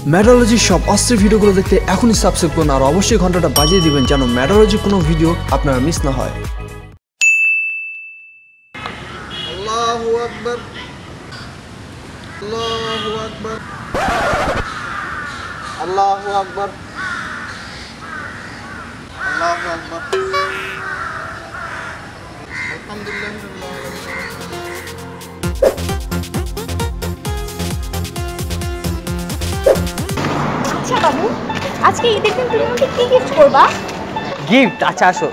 মেট্রোলজির সব অস্থির ভিডিওগুলো দেখতে এখনই সাবস্ক্রাইব করুন আর অবশ্যই ঘন্টাটা বাজিয়ে দিবেন যেন মেট্রোলজির কোনো ভিডিও আপনারা মিস না হয়। আল্লাহু আকবার, আল্লাহু আকবার, আল্লাহু আকবার, আল্লাহু আকবার। আলহামদুলিল্লাহ। আচ্ছা বাবু, আজকে ঈদের দিন তুমি আমাকে কি গিফট করবা? গিফট? আচ্ছা আসো,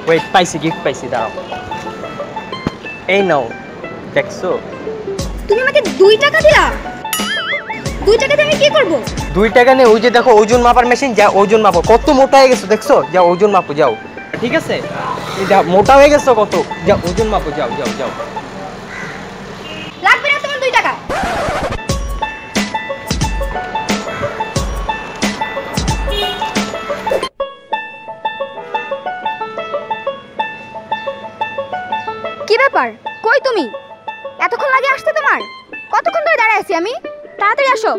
ওয়েট, পাইছি, গিফট পাইছি, দাঁড়াও। এই নাও, দেখছো? তুমি আমাকে 2 টাকা দিলা? 2 টাকা দিয়ে আমি কি করব? 2 টাকা নেই, ওই যে দেখো ওজন মাপার মেশিন, যা ওজন মাপো। কত মোটা হয়ে গেছো দেখছো? যাও ওজন মাপো, যাও। ঠিক আছে, যা মোটা হয়ে গেছো কত, যা ওজন মাপো, যাও যাও যাও। লাগবে না তোমার 2 টাকা। কি ব্যাপার, কই তুমি? এতক্ষণ লাগে আসতে তোমার? কতক্ষণ ধরে দাঁড়ায় আছি আমি? তাড়াতাড়ি আসো।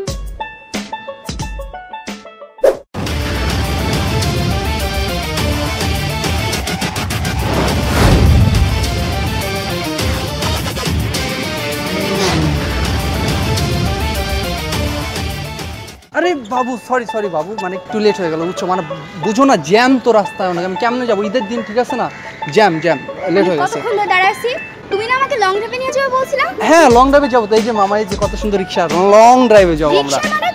আরে বাবু, সরি বাবু, মানে একটু লেট হয়ে গেল, বুঝছো? মানে বুঝো না, জ্যাম তো রাস্তায় অনেক, আমি কেমনে যাবো? ঈদের দিন, ঠিক আছে না, জ্যাম লেট হয়ে গেছে। কতক্ষণ ধরে দাঁড়ায় আছি? তুমি না আমাকে লং ড্রাইভে নিয়ে যাবে বলছিলা? হ্যাঁ, লং ড্রাইভে যাবো তো, এই যে মামা, এই যে কত সুন্দর রিক্সা, লং ড্রাইভে যাবো আমরা। রিকশা মানে?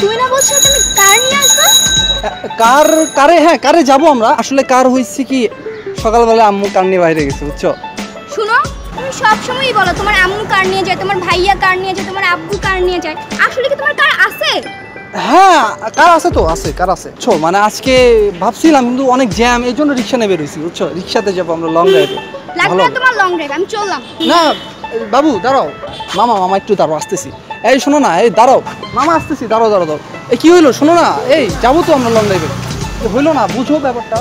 তুমি না বলছো তুমি কার নিয়ে আসবে? কারে যাবো আমরা। আসলে কার হইছে কি, সকালবেলা আম্মু কার নিয়ে বাইরে গেছে, বুঝছো? শুনো, তুমি সব সময়ই বলো তোমার আম্মু কার নিয়ে যায়, তোমার ভাইয়া কার নিয়ে যায়, তোমার আব্বু কার নিয়ে যায়। আসলে কি তোমার কার আছে? হ্যাঁ, কার আছে তো, কার আছে। মানে আজকে ভাবছিলাম কিন্তু অনেক জ্যাম, এই জন্য রিক্সা নেবে রয়েছি, বুঝছো? রিক্সাতে যাবো আমরা লং ড্রাইভে। লাগবে না তোমার লং ড্রাইভ, আমি চললাম। না বাবু, দাঁড়াও। মামা একটু দাঁড়াও, আসতেছি। এই শোনো না, এই দাঁড়াও মামা, আসতেছি, দাঁড়াও। এই কি হইলো, শোনো না, এই যাবো তো আমরা লং ড্রাইভে। হইলো না, বুঝো ব্যাপারটা।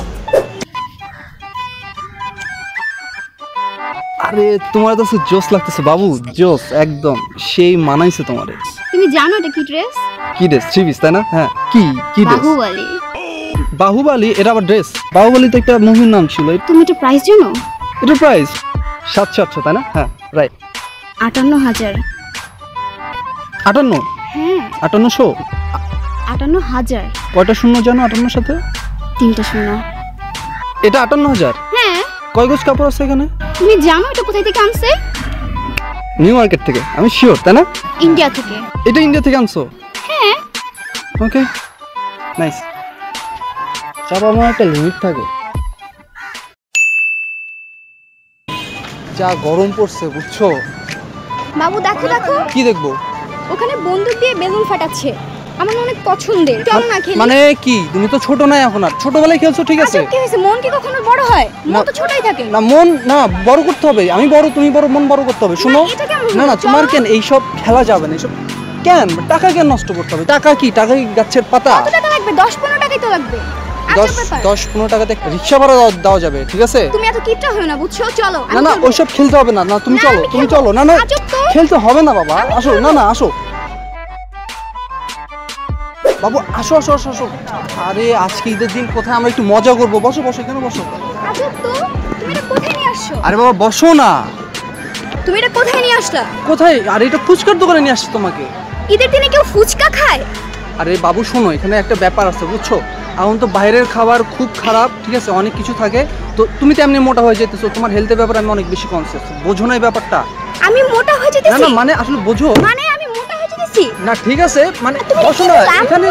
আরে তোমার তো জোস লাগতেছে বাবু, জোস একদম, সেই মানাইছে তোমারে। তুমি জানো এটা কি ড্রেস? কি ড্রেস? 3 পিস, তাই না? হ্যাঁ, কি ড্রেস? বাহুবলী? এটা আবার ড্রেস? বাহুবলী তো একটা মুভির নাম ছিল। তুমি এটা প্রাইস জানো? এটা প্রাইস 700, তাই না? হ্যাঁ, রাইট। 58,000। 58? হ্যাঁ, 5800। 58,000। কয়টা শূন্য জানো 58 সাথে? 3টা শূন্য। এটা 58,000? হ্যাঁ। কয় গজ কাপড় আছে এখানে? তুমি জানো এটা কোথায় থেকে আনছে? নিউ মার্কেট থেকে, আমি শিওর, তাই না? ইন্ডিয়া থেকে। এটা ইন্ডিয়া থেকে আনছো? হ্যাঁ। ওকে, নাইস। সব আমার একটা লিমিট থাকে। যা গরম পড়ছে, বুঝছো? বাবু দেখো। কি দেখবো? ওখানে বন্দুক দিয়ে বেলুন ফাটাচ্ছে, আমার অনেক পছন্দের। চলো না খেলি। মানে কি, তুমি তো ছোট নাই এখন, আর ছোটবেলায় খেলছো, ঠিক আছে। আচ্ছা, কি হয়েছে? মন কি কখনো বড় হয়? মন তো ছোটই থাকে। না, মন না, বড় করতে হবে। আমি বড়, তুমি বড়, মন বড় করতে হবে। শোনো না, তোমার কেন এইসব খেলা যাবে না, এইসব কেন, টাকা কেন নষ্ট করতে হবে? টাকা কি গাছের পাতা? কত টাকা লাগবে? 10-15 টাকাই তো লাগবে। 10-15 টাকাতে রিক্সা ভাড়া দেওয়া যাবে, ঠিক আছে? তুমি এত কিপটা হও না, বুঝছো? চলো। না, ওইসব খেলতে হবে না। তুমি চলো। না, খেলতে হবে না বাবা, আসো। না, আসো বাবু, আসো। আরে আজকে ঈদের দিন, কোথায় আমরা একটু মজা করবো। বসো, এখানে বসো। আজব তো, তুমি এটা কোথায় নিয়ে আসছো? আরে বাবা, বসো না। তুমি এটা কোথায় নিয়ে আসলা? কোথায়? আরে এটা ফুচকার দোকানে নিয়ে আসছি তোমাকে। ঈদের দিনে কেউ ফুচকা খায়? আরে বাবু শোনো, এখানে একটা ব্যাপার আছে, বুঝছো? এখন তো বাইরের খাবার খুব খারাপ, ঠিক আছে, অনেক কিছু থাকে। তো তুমি তো এমনি মোটা হয়ে যেতেছো, তোমার হেলথের ব্যাপারে আমি অনেক বেশি কনসিয়াস, বোঝো না এই ব্যাপারটা? আমি মোটা হয়ে যেতেছি? না, মানে আসলে বোঝো। মানে আমি মোটা হয়ে যেতেছি? না, ঠিক আছে, মানে বসো না, এখানে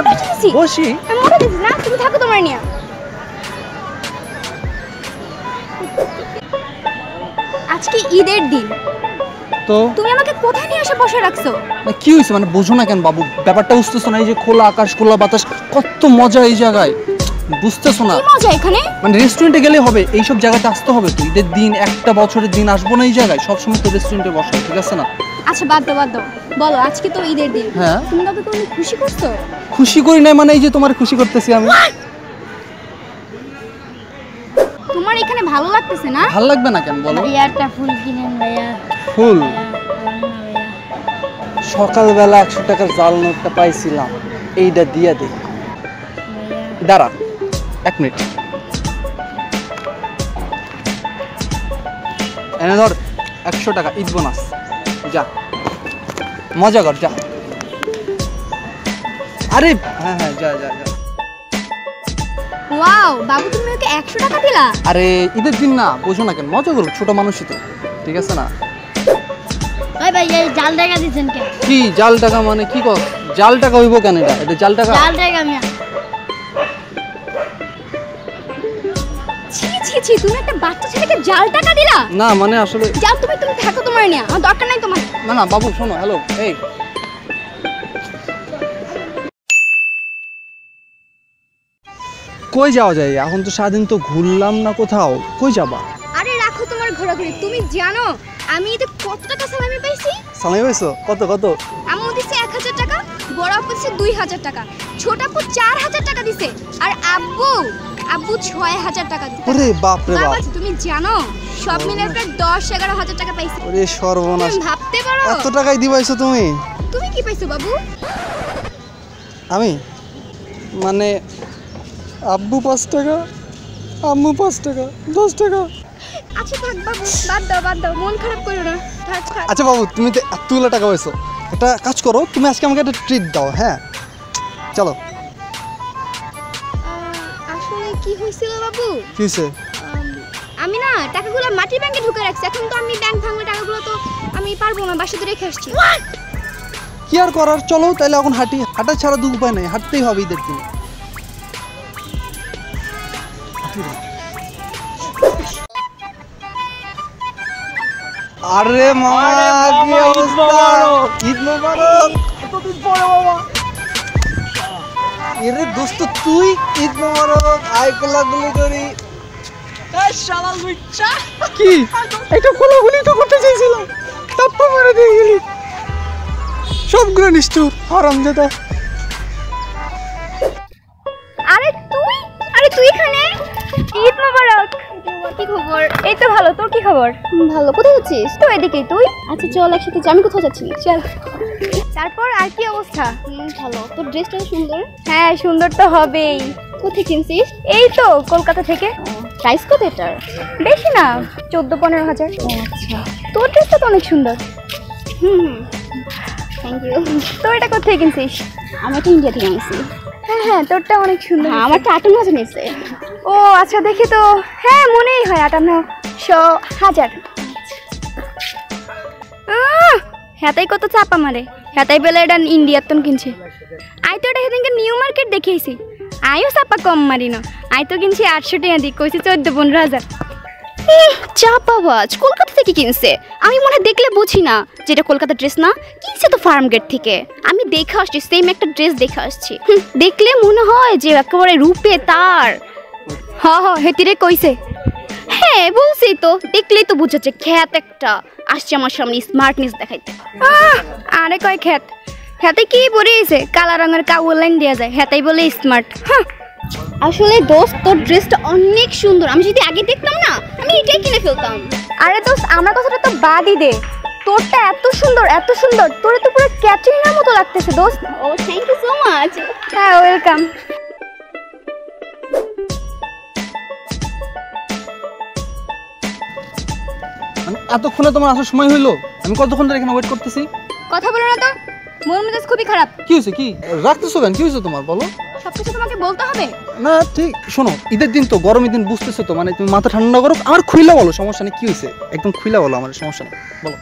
বসি। আমি মোটা যেতেছি না, তুমি থাকো তোমার নিয়ে। আজকে ঈদের দিন, তো তুমি আমাকে কোথায় নিয়ে এসে বসে রাখছো? কি হয়েছে, মানে বোঝো না কেন বাবু? ব্যাপারটা বুঝতেছো না? এই যে খোলা আকাশ, খোলা বাতাস, কত মজা এই জায়গায়, বুঝতেছো না? কি মজা এখানে? মানে রেস্টুরেন্টে গেলে হবে, এইসব জায়গাতে আসতে হবে তো। ঈদের দিন, একটা বছরের দিন আসবো না এই জায়গায়? সবসময় তো রেস্টুরেন্টে বসো, ঠিক আছে না? আচ্ছা, বাদ দাও। বলো, আজকে তো ঈদের দিন। হ্যাঁ। তুমি কাউকে কোনো খুশি করছো? খুশি করি নাই মানে, এই যে তোমার খুশি করতেছি আমি। তোমার এখানে ভালো লাগতেছে না? ভালো লাগবে না কেন বলো? ভাইয়া একটা ফুল কিনেন ভাইয়া। ফুল? সকালবেলা 100 টাকার জাল নোটটা পাইছিলাম, এইটা দিয়া দে। দাঁড়া 1 মিনিট, এনে ধর 100 টাকা ঈদ বোনাস, যা মজা কর যা। আরে হ্যাঁ হ্যাঁ যা যা যা। ওয়াও বাবু, তুমি ওকে 100 টাকা দিলা? আরে ঈদের দিন না, বোঝো না কেন, মজা করো, ছোট মানুষই তো, ঠিক আছে না? ওই ভাই এই জাল টাকা দিচ্ছেন কেন? কি জাল টাকা মানে কি কর? জাল টাকা হইব কেন? এটা জাল টাকা? জাল টাকা মিয়া। ছি ছি ছি, তুমি একটা বাচ্চা ছেলেকে জাল টাকা দিলা? না মানে আসলে যাও তুমি থাকো, তোমার নিয়ে আমার দরকার নাই তোমার। না না বাবু শোনো, হ্যালো এই কই যাওয়া যায় এখন? তো সারাদিন তো ঘুরলাম না কোথাও, কই যাবা? আরে রাখো তোমার ঘোরাঘুরি, তুমি জানো আমি এতে কত টাকা সালামি পাইছি? সালামি পাইছো? কত কত? আম্মু দিছে 1000 টাকা, বড় আপু দিছে 2000 টাকা, ছোট আপু 4000 টাকা দিছে, আর আব্বু 6000 টাকা দিছে। ওরে বাপ রে বাপ, বাবা তুমি জানো সব মিলে প্রায় 10-11 টাকা পাইছি। ওরে সর্বনাশ, তুমি ভাবতে পারো এত টাকাই দিবাইছো তুমি? তুমি কি পাইছো বাবু? আমি মানে আব্বু 5 টাকা, আম্মু 5 টাকা, 10 টাকা। আচ্ছা থাক বাবু, বাদ দাও, মন খারাপ করো না, থাক। আচ্ছা বাবু, তুমি তো এতগুলো টাকা পাইছো, একটা কাজ করো, তুমি আজকে আমাকে একটা ট্রিট দাও, হ্যাঁ চলো। আসলে কি হয়েছিল বাবু, কি হয়েছে? আমি না টাকাগুলো মাটির ব্যাংকে ঢুকে রাখছি, এখন তো আমি ব্যাংক ভাঙলে টাকাগুলো তো আমি পারবো না, বাসাতে রেখে আসছি। কি আর করার, চলো তাহলে এখন হাঁটি, হাঁটা ছাড়া দু উপায় নেই, হাঁটতেই হবে ঈদের দিন। আরে মামা কি অবস্থা? ঈদ মোবারক। কতদিন পরে মামা। এরে দোস্ত তুই, ঈদ মোবারক, আয় কোলাগুলি করি। কি এটা কোলাগুলি তো করতে চাইছিলাম, তাপ্পা মেরে দিয়ে গেলি, সবগুলো নিষ্ঠুর হারামজাদা। আরে তুই এখানে? ঈদ মোবারক। কি খবর? এই তো ভালো, তোর কি খবর? ভালো। কোথায় যাচ্ছিস? তো এদিকেই। তুই? আচ্ছা চল একসাথে যাই। আমি কোথাও যাচ্ছি না, চল। তারপর আর কি অবস্থা? ভালো। তোর ড্রেসটা সুন্দর। হ্যাঁ সুন্দর তো হবেই। কোথায় কিনছিস? এই তো কলকাতা থেকে। প্রাইস কত এটার? বেশি না, 14-15 হাজার। আচ্ছা, তোর ড্রেসটা তো অনেক সুন্দর। Thank you. তো এটা কোথায় কিনছিস? আমারটা ইন্ডিয়া থেকে আনছি। হ্যাঁ তোরটা অনেক সুন্দর। আমারটা 58,000 নিয়েছে। ও আচ্ছা দেখি তো, হ্যাঁ মনেই হয় 58,000। হেতাই কত চাপা মারে, হেতাই বেলা এটা ইন্ডিয়ার তন কিনছে। আই তো এটা সেদিনকে নিউ মার্কেট দেখিয়েছি, আইও চাপা কম মারি না। আই তো কিনছি 800 টাকা দিয়ে, কইছি 14-15 হাজার। চাপাবাজ, কলকাতা থেকে কিনছে। আমি মনে হয় দেখলে বুঝি না যেটা কলকাতা ড্রেস না, কিনছে তো ফার্ম গেট থেকে। আমি দেখে আসছি, সেম একটা ড্রেস দেখে আসছি। দেখলে মনে হয় যে একেবারে রূপে তার। হেতিরে কইছে। হ্যাঁ বলছি তো, দেখলেই তো বুঝাচ্ছে খ্যাত একটা আসছে আমার সামনে স্মার্টনেস দেখাইতে। আরে কয় খ্যাত, হেতে কি পরিয়েছে? কালা রঙের কাউল লাইন দেওয়া যায়, হেতাই বলে স্মার্ট। আসলে দোস্ত তোর ড্রেসটা অনেক সুন্দর, আমি যদি আগে দেখতাম না আমি এটাই কিনে ফেলতাম। আরে দোস্ত আমার কথাটা তো বাদই দে, তোরটা এত সুন্দর এত সুন্দর, তোরে তো পুরো ক্যাটরিনার মতো লাগতেছে দোস্ত। ও থ্যাংক ইউ সো মাচ। হ্যাঁ ওয়েলকাম। এতক্ষণে তোমার আসার সময় হইলো? আমি কতক্ষণ ধরে এখানে ওয়েট করতেছি। কথা বলো না তো, মন মেজাজ খুবই খারাপ। কি হয়েছে? কি রাখতেছো কেন? কি হয়েছে তোমার বলো? সবকিছু তোমাকে বলতে হবে না ঠিক শোনো, ঈদের দিন তো, গরমের দিন বুঝতেছো তো, মানে তুমি মাথা ঠান্ডা করো, আমার খুইলা বলো, সমস্যা নেই। কি হয়েছে একদম খুইলা বলো, আমার সমস্যা নেই, বলো।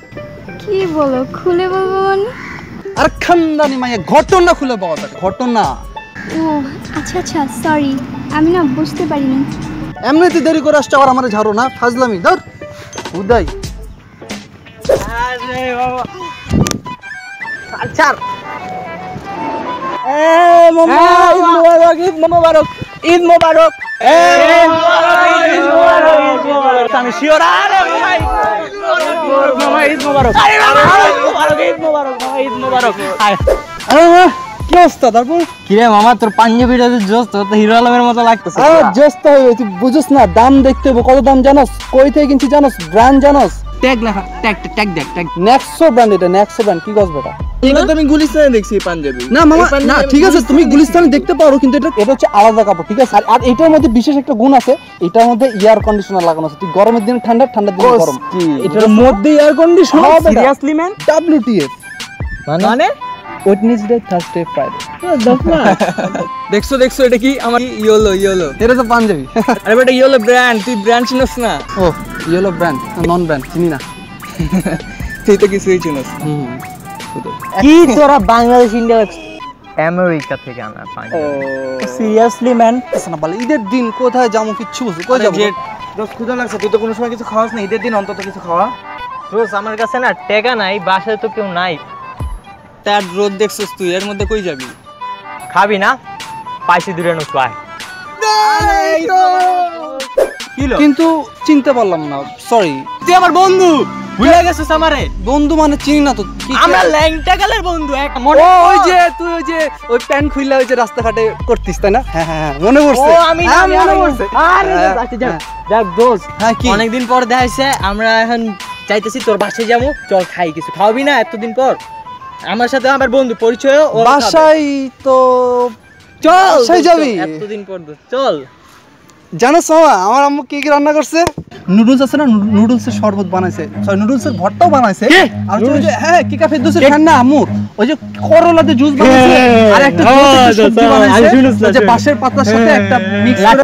কি বলো? খুলে বলবো মানে? আর খানদানি মাইয়া, ঘটনা খুলে বলো, ঘটনা। ও আচ্ছা আচ্ছা সরি, আমি না বুঝতে পারিনি। এমনিতে দেরি করে আসছে, আবার আমার ঝাড়ো না, ফাজলামি ধর উদয়। আরে বাবা ছাড়। ঈদ মোবারক, ঈদ মোবারক। আমি শিওর। আরে মামা ঈদ মোবারক, ঈদ মোবারক, ঈদ মোবারক। কি অবস্থা? তারপর কিরে মামা তোর পাঞ্জাবিটা জোস, তোর তো হিরো আলমের মতো লাগতেছে। জোস্তা হইবে, তুই বুঝছ না, দাম দেখতে হবে। কত দাম জানোস? কই থেকে কিনছি জানোস? ব্র্যান্ড জানোস? ট্যাগ লেখা, ট্যাগ ট্যাগ দেখ, ট্যাগ নেক্সো ব্র্যান্ড। এটা নেক্সো ব্র্যান্ড। কি গস বেটা? এটা তো আমি গুলিস্তানে দেখছি পাঞ্জাবি না মামা না ঠিক আছে তুমি গুলিস্তানে দেখতে পারো কিন্তু এটা হচ্ছে আলাদা কাপড় ঠিক আছে আর এটার মধ্যে বিশেষ একটা গুণ আছে এটার মধ্যে এয়ার কন্ডিশনার লাগানো আছে তুই গরমের দিনে ঠান্ডা ঠান্ডার দিনে গরম এটার মধ্যে air conditioner seriously man WTF মানে ওয়েডনেসডে থার্সডে ফ্রাইডে দেখছো এটা কি আমার ইয়েলো এটা তো পাঞ্জাবি আরে বেটা ইয়েলো ব্র্যান্ড তুই ব্র্যান্ড চিনিস না ও ইয়েলো ব্র্যান্ড নন ব্র্যান্ড চিনি না তুই তো কিছুই চিনিস কি তোরা বাংলাদেশ ইন্ডিয়া আমেরিকা থেকে আনা সিরিয়াসলি ম্যান না বলে ঈদের দিন কোথায় যাবো কিচ্ছু বুঝো কই যাবো দোস্ত ক্ষুধা লাগছে তুই তো কোনো সময় কিছু খাওয়াস না ঈদের দিন অন্তত কিছু খাওয়া রোজ আমার কাছে না টাকা নাই বাসায় তো কেউ নাই তার রোদ দেখছস তুই এর মধ্যে কই যাবি খাবি না পাইছি দূরে নুসবাই কিন্তু চিনতে পারলাম না সরি তুই আমার বন্ধু ভুলে গেছিস আমারে বন্ধু মানে চিনি না তো কি আমরা ল্যাংটা গালের বন্ধু এক ও ওই যে তুই ওই যে ওই প্যান্ট খুইলা ওই যে রাস্তাঘাটে করতিস তাই না হ্যাঁ হ্যাঁ মনে পড়ছে আমি হ্যাঁ, মনে পড়ছে আরে আচ্ছা যাক দোস্ত হ্যাঁ কি অনেকদিন পর দেখাইছে আমরা এখন চাইতেছি তোর বাসায় যাবো চল খাই কিছু খাওয়াবি না এতদিন পর আমার সাথে আমার বন্ধু পরিচয় বাসায় তো চল বাসায় যাবি এতদিন পর চল জানো সোমা আমার আম্মু কি কি রান্না করছে নুডলস আছে না নুডলসের শরবত বানাইছে সরি নুডলসের ভর্তাও বানাইছে আর ওই যে হ্যাঁ কি কাফে দুসের ঠান্ডা আম্মু ওই যে করলাতে জুস বানাইছে আর একটা সবজি বানাইছে ওই যে বাঁশের পাতার সাথে একটা মিক্স করে